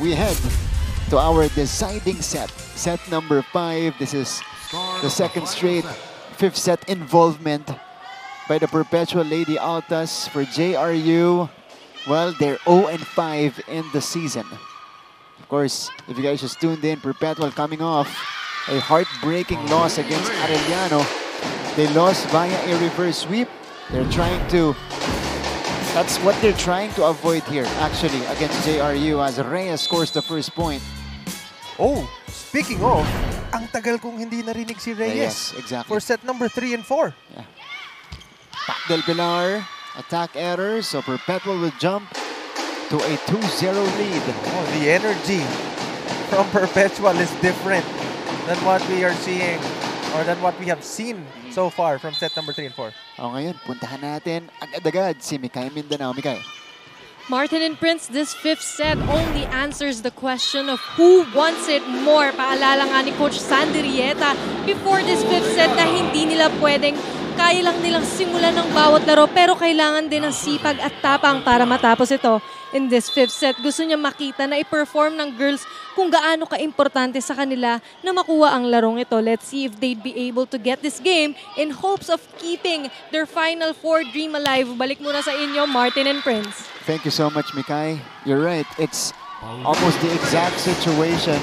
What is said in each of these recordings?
we head to our deciding set. Set number 5. This is the second straight fifth set involvement by the Perpetual Lady Altas for JRU. Well, they're 0-5 in the season. Of course, if you guys just tuned in, Perpetual coming off a heartbreaking loss against Arellano. They lost via a reverse sweep. They're trying to... That's what they're trying to avoid here, actually, against JRU as Reyes scores the first point. Oh, speaking of, ang tagal kong hindi narinig si Reyes. Yes, exactly. For set number 3 and 4. Yeah. Pac del Pilar, attack error, so Perpetual will jump to a 2-0 lead. Oh, the energy from Perpetual is different than what we are seeing or than what we have seen so far from set number 3 and 4. O ngayon, puntahan natin agad-agad si Mikay Mindanao. Mikay. Martin and Prince, this fifth set only answers the question of who wants it more. Paalala nga ni Coach Sandy Rieta before this fifth set na hindi nila pwedeng kaya lang nilang simulan ng bawat laro pero kailangan din ng sipag at tapang para matapos ito. In this fifth set, gusto niya makita na i-perform ng girls kung gaano ka-importante sa kanila na makuha ang larong ito. Let's see if they'd be able to get this game in hopes of keeping their Final Four dream alive. Balik muna sa inyo, Martin and Prince. Thank you so much, Mikay. You're right. It's almost the exact situation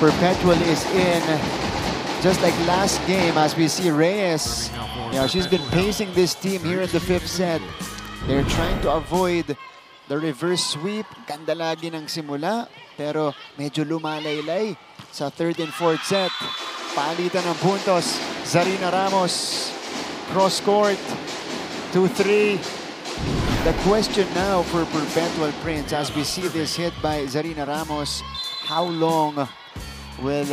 Perpetual is in. Just like last game, as we see Reyes, she's been pacing this team here in the fifth set. They're trying to avoid the reverse sweep. Ganda lagi ng simula, pero medyo lumalaylay sa third and fourth set. Palitan ng puntos, Zarina Ramos, cross court, 2-3. The question now for Perpetual Prince, as we see this hit by Zarina Ramos, how long will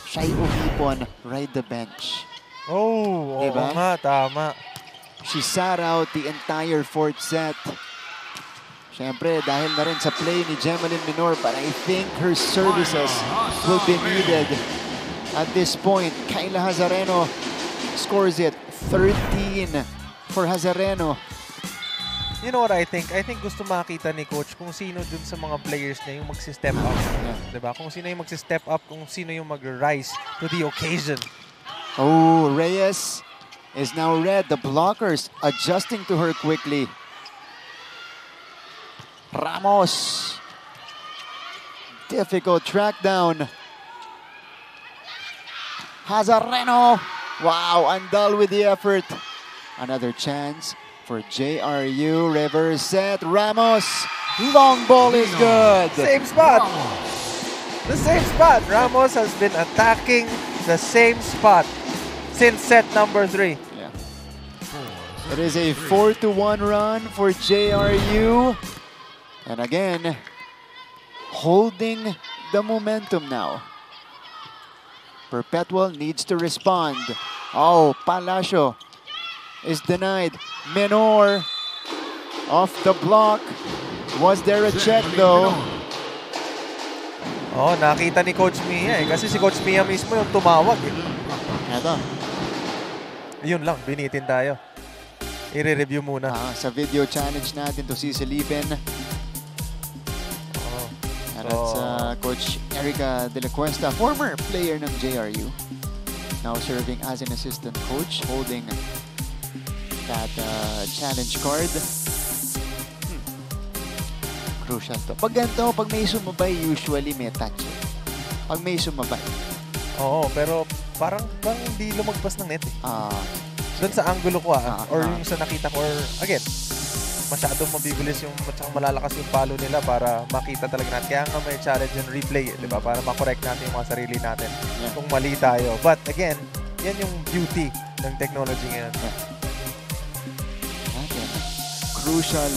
Shai Uhipon ride the bench? Oh, diba? Oo nga, tama. She sat out the entire fourth set. Siyempre, dahil na rin sa play ni Gemaline Minor, but I think her services will be needed at this point. Kayla Hazareno scores it. 13 for Hazareno. You know what I think? I think gusto makita ni Coach kung sino dun sa mga players niya yung magsi-step up. Diba? Kung sino yung magsi-step up, kung sino yung mag-rise to the occasion. Oh, Reyes is now red. The blockers adjusting to her quickly. Ramos. Difficult track down. Hazareno. Wow, Andal with the effort. Another chance for JRU. Reverse set. Ramos. Long ball is good. Same spot. The same spot. Ramos has been attacking the same spot since set number 3. Yeah. It is a 4-1 run for JRU. And again, holding the momentum now. Perpetual needs to respond. Oh, Palacio is denied. Minor off the block. Was there a check though? Oh, nakita ni Coach Mia eh. Kasi si Coach Mia mismo yung tumawag eh. Eto. Yun lang, binitin tayo. I-review muna. Sa video challenge natin to sisilipin. And that's Coach Erica De La Cuesta, former player ng JRU. Now serving as an assistant coach, holding that challenge card. Crucial to. Pag ganito, pag may sumabay, usually may touch. Pag may sumabay. Oo, pero parang hindi lumagpas ng net eh. Doon sa angulo ko or yung sa nakita ko, or again, masyadong mabibilis yung malalakas yung palo nila para makita talaga natin. Kaya nga may challenge and replay, di ba? Para makorek natin yung mga sarili natin kung mali tayo. But again, yan yung beauty ng technology ngayon. Crucial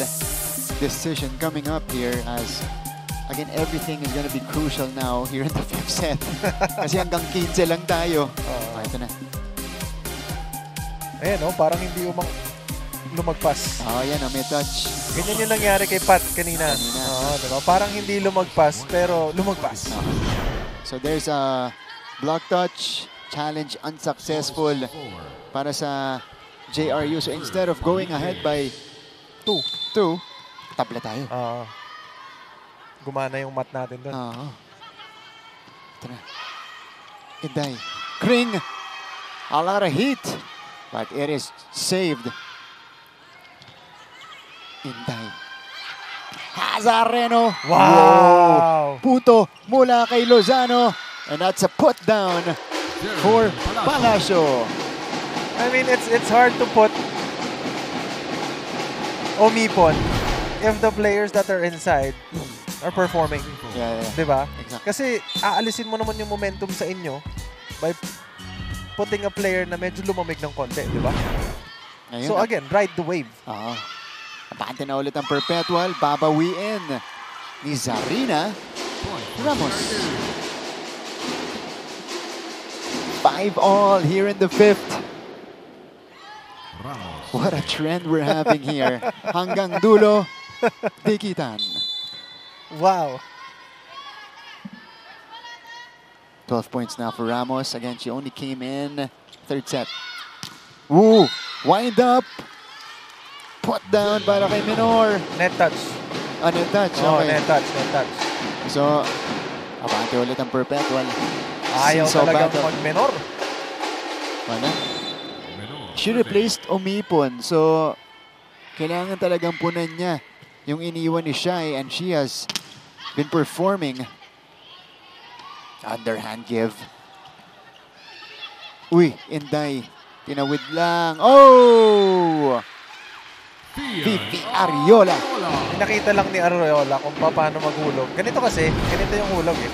decision coming up here as, again, everything is going to be crucial now here in the fifth set. Kasi hanggang 15 lang tayo. Ito na. Ayan, parang hindi lumagpas. Yan, may touch. Ganyan yung nangyari kay Pat kanina. Diba? Parang hindi lumagpas, pero lumagpas. So there's a block touch. Challenge unsuccessful para sa JRU. So instead of going ahead by 2, tabla tayo. gumana yung mat natin doon. Ito na. Inday. Kring. A lot of heat. But it is saved. Inday. Hazareno. Wow! Puto mula kay Lozano. And that's a put down for Palacio. I mean, it's hard to put Omipon if the players that are inside are performing. Yeah. Diba? Exactly. Kasi aalisin mo naman yung momentum sa inyo by putting a player na medyo lumamig ng konti, diba? Ayun So na. again, ride the wave. Abante na ulit ang Perpetual. Babawiin ni Zarina Ramos. 5-all here in the 5th. What a trend we're having here. Hanggang dulo, dikitan. Wow. 12 points now for Ramos. Again, she only came in third set. Ooh, wind up. Put down para kay Minor. Net touch. Net touch. Oh, Okay. net touch. So, abante ulit ang Perpetual. Ayaw Sinso talagang battle. mag-menor. Wala. She replaced Omipon. So, kailangan talagang punan niya yung iniwan ni Shai, and she has been performing. Underhand give. Uy, Inday. Tinawid lang. Oh! Vivi Ariola. Nakita lang ni Ariola kung paano maghulog. Ganito yung hulog eh.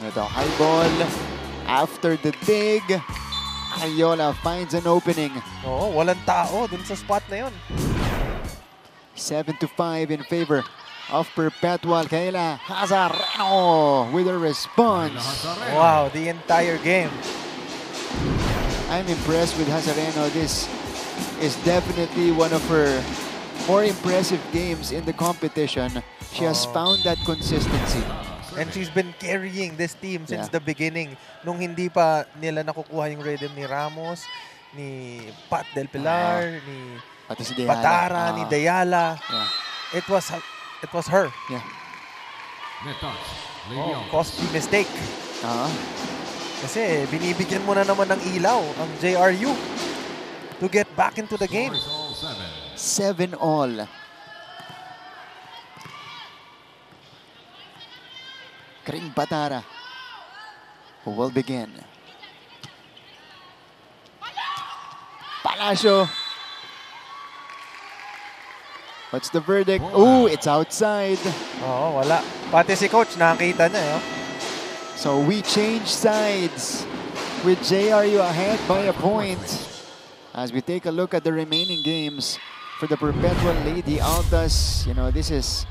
Ito, high ball. After the dig, Ariola finds an opening. Oo, walang tao dun sa spot na yun. 7-5 in favor of Perpetual. Kayla Hazareno with a response. Wow, the entire game. I'm impressed with Hazareno. This is definitely one of her more impressive games in the competition. She has found that consistency. And she's been carrying this team since the beginning. Nung hindi pa nila nakukuha yung rhythm ni Ramos, ni Pat Del Pilar, ni Pati si Dayala. Batara, ni Dayala. Yeah. It was her. Yeah. Costly mistake. Kasi binibigyan mo na naman ng ilaw ang JRU to get back into the game. 7-all. Kring Batara, who will begin. Palacio. What's the verdict? Ooh, it's outside. Oo, wala. Pati si coach, nakita niya. So we change sides with JRU ahead by a point. As we take a look at the remaining games for the Perpetual Lady Altas, you know, this is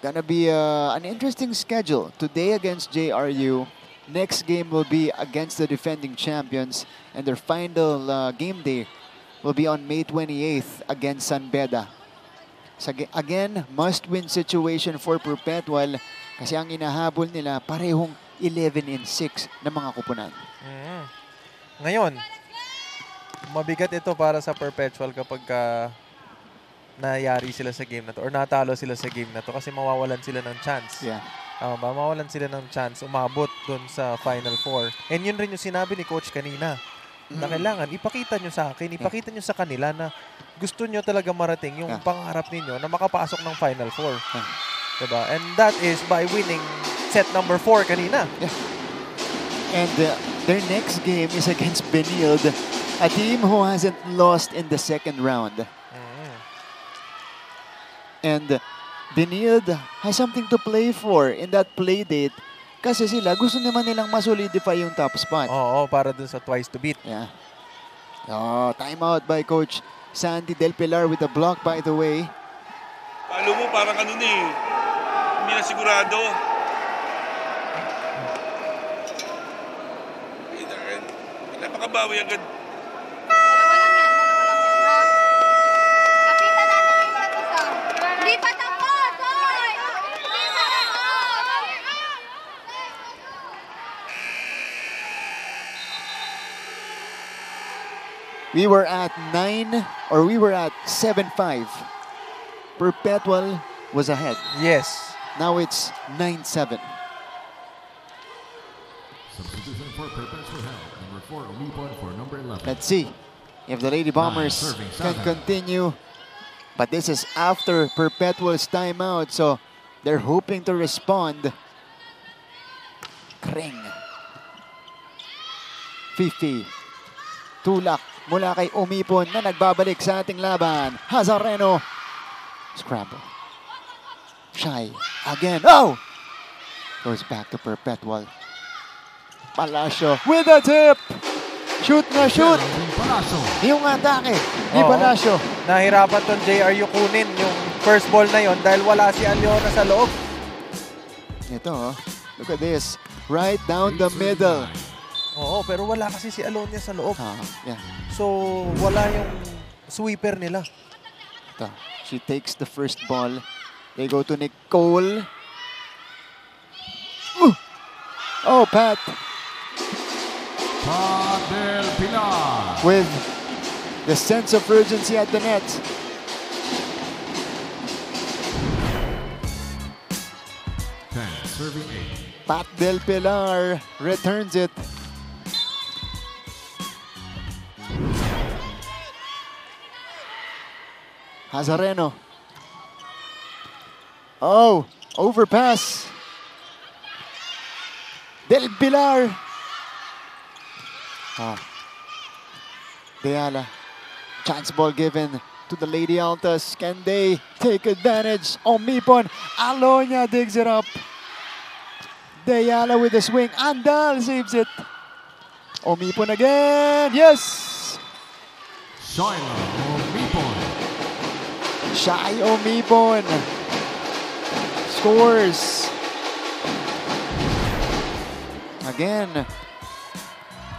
gonna be an interesting schedule. Today against JRU. Next game will be against the defending champions. And their final game day will be on May 28th against San Beda. So again, must-win situation for Perpetual kasi ang inahabol nila parehong 11-6 na mga kupunan. Ngayon, mabigat ito para sa Perpetual kapag nayari sila sa game na to or natalo sila sa game na to kasi mawawalan sila ng chance. Yeah. Mawawalan sila ng chance umabot dun sa Final Four. And yun rin yung sinabi ni Coach kanina. Na kailangan, ipakita nyo sa akin, ipakita nyo sa kanila na gusto nyo talaga marating yung pangarap ninyo na makapasok ng Final Four. Diba? And that is by winning set number 4 kanina. Yeah. And their next game is against Benilde, a team who hasn't lost in the second round. And Benilde has something to play for in that play date. Kasi sila, gusto naman nilang masolidify yung top spot. Oo, para dun sa twice to beat. Yeah. Oh, timeout by Coach Sandy Del Pilar with a block, by the way. Palo mo, parang ano eh. Hindi na sigurado. Napakabawi agad. Hindi pa tapos! Hoy! Hindi pa tapos! We were at 7-5. Perpetual was ahead. Yes. Now it's 9-7. Substitution for Perpetual Hell, number 4, Omipon for number 11. Let's see if the Lady Bombers can continue. But this is after Perpetual's timeout, so they're hoping to respond. Kring. Fifi. Tulak mula kay Omipon na nagbabalik sa ating laban. Hazareno. Scramble. Shy. Again. Oh! Goes back to Perpetual. Palacio with a tip. Shoot na shoot. Yung atake ni Palacio. Nahirapan tong JRU kunin yung first ball na yon dahil wala si Aliona sa loob. Ito, look at this. Right down the middle. Oo, pero wala kasi si Alonia sa loob. Yeah. So, wala yung sweeper nila. Ito, she takes the first ball. They go to Nicole. Oh, Pat. Pat Del Pilar. With the sense of urgency at the net. Serving 8. Pat Del Pilar returns it. Hazareno. Oh, overpass. Del Pilar. Deala. Chance ball given to the Lady Altas. Can they take advantage? Omipon. Alonia digs it up. Deala with the swing. Andal saves it. Omipon again. Yes! Shaila Omipon. Shy Omipon scores. Again,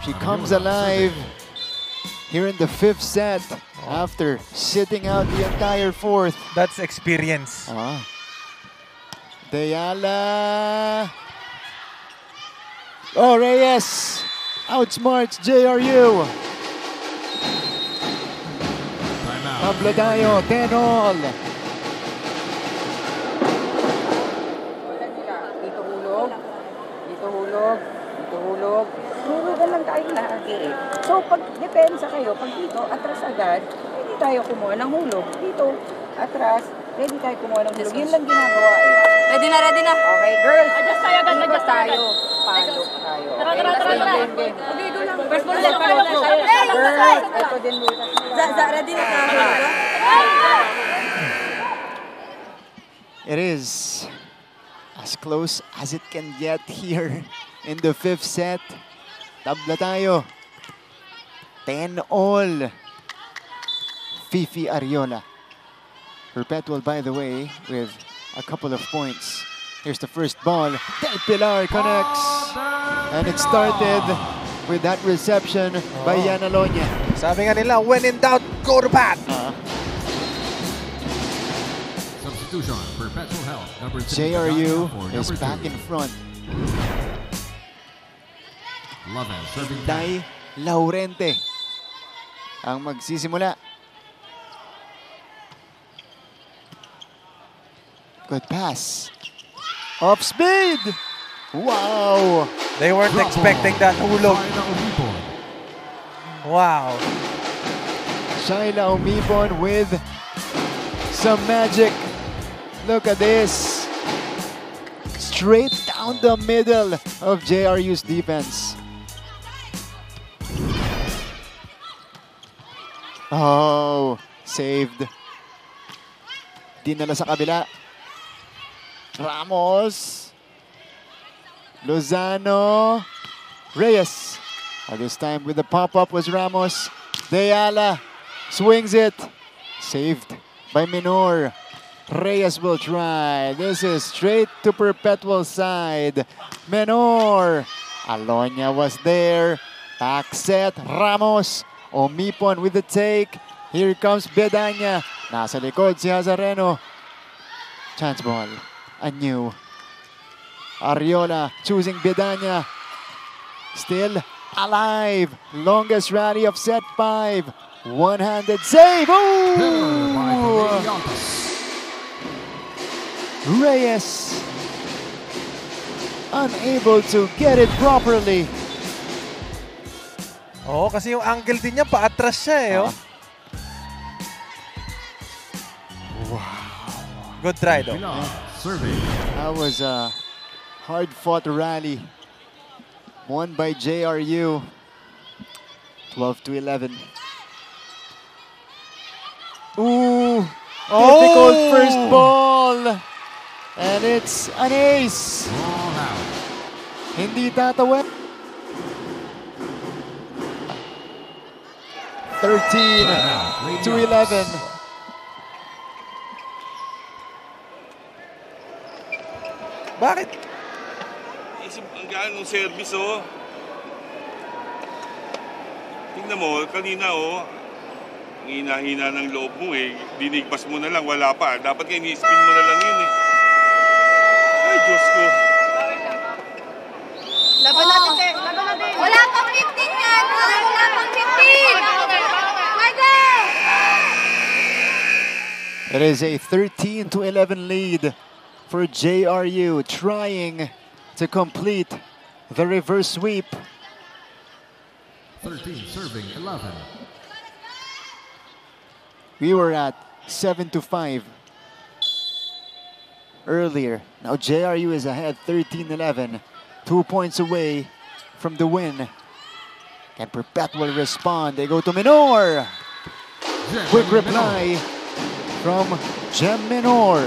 she comes alive here in the 5th set after sitting out the entire 4th. That's experience. Deala. Oh, Reyes outsmarts JRU. Pablo tayo, 10-all. Dito hulog, dito hulog, dito hulog. Hulugan lang tayo lagi eh. So pag depensa kayo, pag dito, atras agad, ready tayo kumuha ng hulog. Dito, atras, ready tayo kumuha ng hulog. Yun lang ginagawa eh. Ready na, ready na. Okay, girls. Adjust tayo agad, adjust tayo. Palo tayo. Tara, tara, tara, tara. Okay, go lang. First ball ulit, first ball ulit. Girls, ito din butas. Ready na tayo. It is as close as it can get here in the 5th set. Tabla tayo. 10-all. Fifi Ariola. Perpetual, by the way, with a couple of points. Here's the first ball. Del Pilar connects. And it started with that reception by Yan Alonia. Sabi nga nila, when in doubt, go to bat. Substitution, Perpetual Hell, number 6. JRU is back in front. Loven serving Day Laurente ang magsisimula. Good pass. Off speed. Wow. They weren't expecting that hulog. Shaila Omipon. Wow. Shaila Omipon with some magic. Look at this. Straight down the middle of JRU's defense. Oh, saved. Dinala sa kabila. Ramos. Lozano. Reyes. This time with the pop-up was Ramos. Deala swings it. Saved by Minor. Reyes will try. This is straight to Perpetual side. Menor. Alonia was there. Back set. Ramos. Omipon with the take. Here comes Bedanya. Nasa likod si Hazareno. Chance ball. Anew. Ariola choosing Bedanya. Still alive. Longest rally of set 5. One-handed save. Ooh! Reyes unable to get it properly. Oo, kasi yung angle din niya, paatras siya eh. Oh. Good try though. Serving. That was a hard-fought rally won by JRU. 12-11. Ooh, difficult first ball. And it's an ace. Ball out. Hindi tatawid. 13-11. Bakit? Isip, ang gaan ng service, oh. Tingnan mo, kanina, oh. Ang hina-hina ng loob mo, eh. Dinigpas mo na lang, wala pa. Dapat kayo ni-spin mo na lang yun, eh. Ay, Diyos ko. Laban natin, te. Laban natin. Wala pang 15 yan. Wala pang 15. Pwede! It is a 13-11 lead for JRU, trying to complete the reverse sweep. 13 serving 11. We were at 7-5 earlier. Now JRU is ahead 13-11, 2 points away from the win. Can Perpetual respond? They go to Minor. Quick reply from Gem Minor.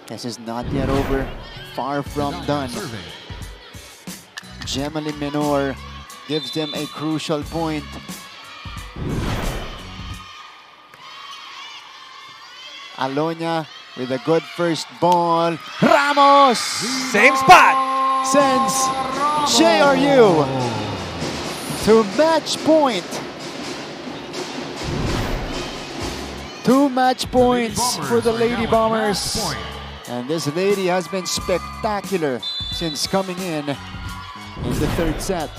This is not yet over. Far from done. Serving. Gemelli Minor gives them a crucial point. Alonia with a good first ball. Ramos Same spot! sends JRU to match point. 2 match points for the Lady Bombers. And this lady has been spectacular since coming in the third set.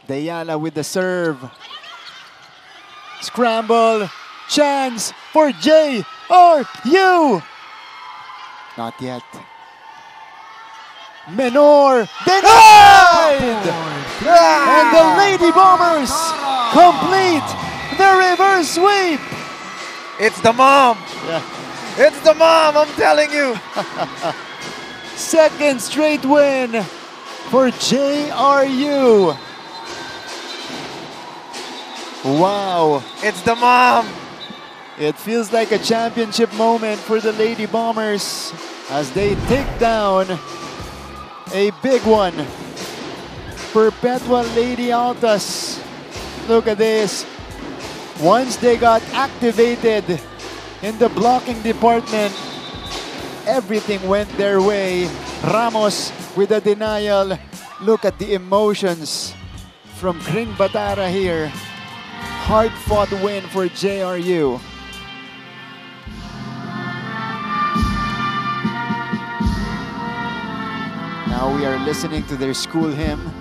Deyala with the serve. Scramble. Chance for JRU. Not yet. Menor denied! And the Lady Bombers complete the reverse sweep. It's the mom! Yeah. It's the mom, I'm telling you! Second straight win for JRU. Wow. It's the mom! It feels like a championship moment for the Lady Bombers as they take down a big one. Perpetual Lady Altas. Look at this. Once they got activated in the blocking department, everything went their way. Ramos with a denial. Look at the emotions from Kring Batara here. Hard-fought win for JRU. Now we are listening to their school hymn.